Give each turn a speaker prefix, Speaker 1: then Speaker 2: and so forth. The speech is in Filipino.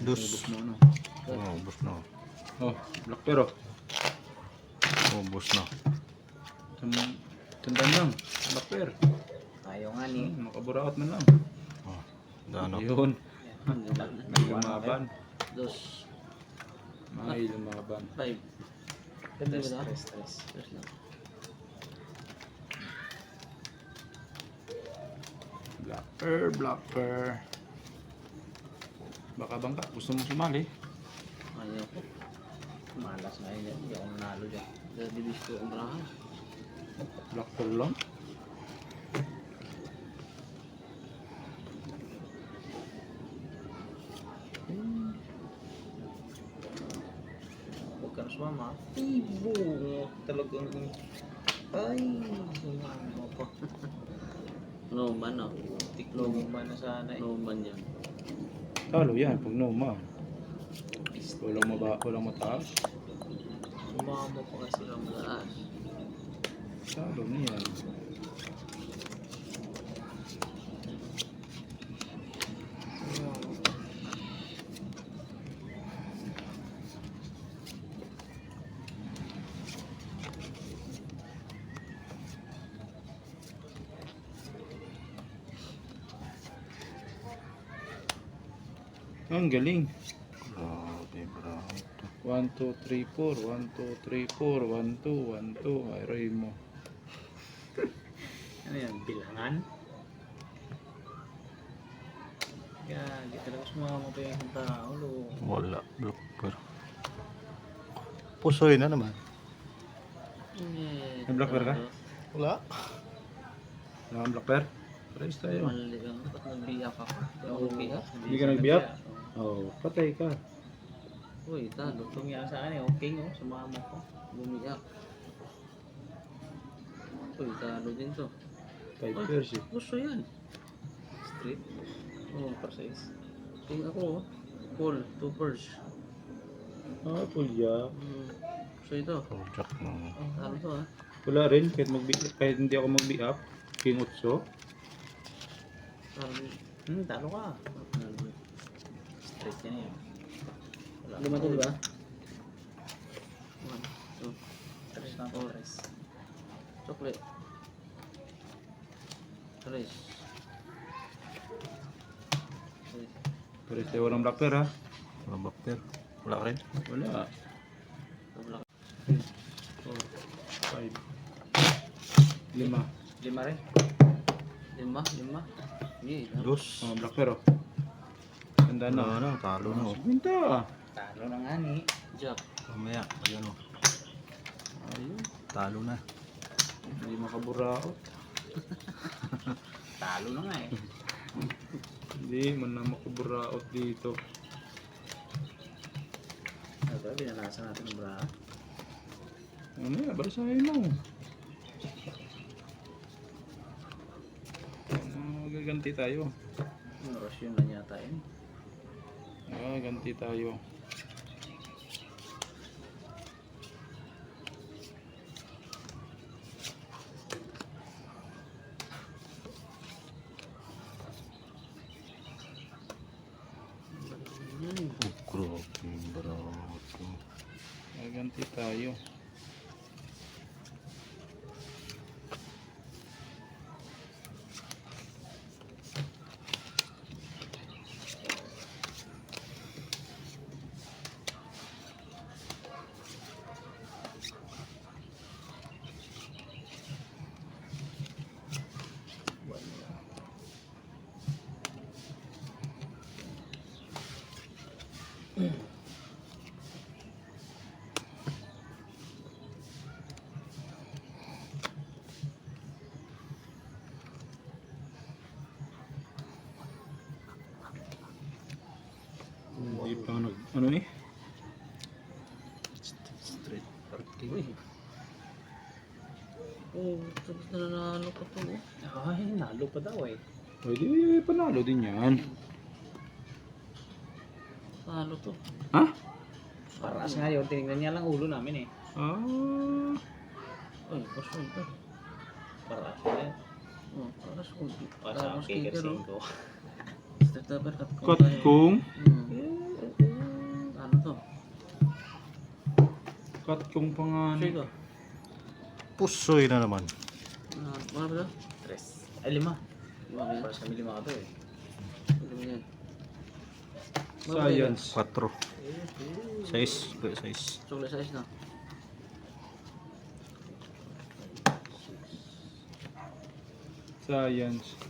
Speaker 1: Dos.
Speaker 2: Ubus na ano.
Speaker 1: Oh, ubos na.
Speaker 2: Oh, black pero.
Speaker 1: Ubos na.
Speaker 2: Tandaan lang. Black pero.
Speaker 3: Ayaw nga ni.
Speaker 2: Makaburaot man lang.
Speaker 1: Oh, dano.
Speaker 2: Yun.
Speaker 3: Lumaban.
Speaker 2: May lumaban.
Speaker 3: Dos.
Speaker 2: May lumaban.
Speaker 3: 5.
Speaker 4: Tres.
Speaker 3: Tres lang.
Speaker 2: Black pearl. Baka bangka, gusto mo sumali?
Speaker 3: Ayaw ko. Malas nga yun. Hindi ako nanalo dyan. Dibis ko ang brahan.
Speaker 2: Black pearl lang?
Speaker 3: Huwag ka na sumama. Ibo! Talagang... Ay! Sumama pa. No man, no? No man na sana eh. No man yan.
Speaker 2: Talo yan, pag noma. Walang mataas.
Speaker 3: Sumama pa kasi lang mataas.
Speaker 2: Talo niyan. Ang galing.
Speaker 1: Grabe, grabe.
Speaker 2: 1, 2, 3, 4. 1, 2, 3, 4. 1, 2, 1, 2. Aray mo.
Speaker 3: Ano yan? Bilangan? Kaya, di talaga sumama pa yung isang tao.
Speaker 1: Wala. Black pearl. Pusoy na naman.
Speaker 2: May black bear ka?
Speaker 1: Wala.
Speaker 2: Wala kang black pearl? Pares tayo.
Speaker 3: Mali lang. Ba't nagbiyak ako? Hindi ako nagbiyak.
Speaker 2: Hindi ka nagbiyak? Oo, patay ka.
Speaker 3: Uy, talo. Tumiyak sa akin eh. Okay no? Sumama ko. Bumiyak. Uy, talo din to.
Speaker 2: 5 pairs eh.
Speaker 3: Gusto yan. Straight. Oo, precise. King ako oh. Full. 2 pairs.
Speaker 2: Ah, pulya.
Speaker 3: So ito.
Speaker 1: Project na.
Speaker 3: Talo to ah.
Speaker 2: Wala rin, kahit hindi ako mag-be-up. King Utso.
Speaker 3: Talo. Talo ka. Straight yan yan.
Speaker 4: Lima to, di ba?
Speaker 3: 1, 2, 3 na to. Chocolate. 3.
Speaker 2: Pares tayo walang black pearl ha.
Speaker 1: Wala black pearl. Wala rin.
Speaker 2: Wala. 5. 5.
Speaker 3: 5 rin. 5. Hindi.
Speaker 1: Dos.
Speaker 2: Oh, black pearl. Tandaan na.
Speaker 1: Wala na, talo na. Oh.
Speaker 2: Minta.
Speaker 3: Talo na nga ni. Jack.
Speaker 1: Mamaya, ayan o.
Speaker 2: Ayun.
Speaker 1: Talo na.
Speaker 2: Hindi makaburaot.
Speaker 3: Talo na nga eh.
Speaker 2: Hindi man na makaburaot dito.
Speaker 3: Ito, binanasan natin ng bra.
Speaker 2: Ano yan? Barisahin mo. Gaganti tayo.
Speaker 3: Orasyon na yata yun.
Speaker 2: Ganti tayo.
Speaker 1: Oh, grabe. Barato.
Speaker 2: Gaganti tayo. Hindi pa nag... Ano eh?
Speaker 1: Straight parking.
Speaker 3: Uy. Oh, tapos na nanalo ko to.
Speaker 4: Ay, nalo pa daw eh.
Speaker 2: Pwede panalo din yan.
Speaker 3: Talo to.
Speaker 2: Ha?
Speaker 4: Paras nga yun, tinignan niya lang ulo namin eh.
Speaker 2: Ah.
Speaker 3: Uy, pasyon to.
Speaker 4: Paras nga yan.
Speaker 3: Oh, para sa kulti.
Speaker 4: Para sa
Speaker 3: Tapos
Speaker 4: kicker
Speaker 3: kicker,
Speaker 4: 5.
Speaker 3: Straight upper cut.
Speaker 2: Cut kung...
Speaker 3: Hmm.
Speaker 2: Cut kong pangalan.
Speaker 4: Sure ko.
Speaker 1: Pusoy na naman.
Speaker 4: Mga ba ito?
Speaker 3: 3. Ay, 5.
Speaker 4: Lima ba yan?
Speaker 3: Para sa kami 5 ka to eh.
Speaker 4: Lima yan.
Speaker 2: Science.
Speaker 1: 4. 6. 6.
Speaker 4: Chocolate size na.
Speaker 2: Science.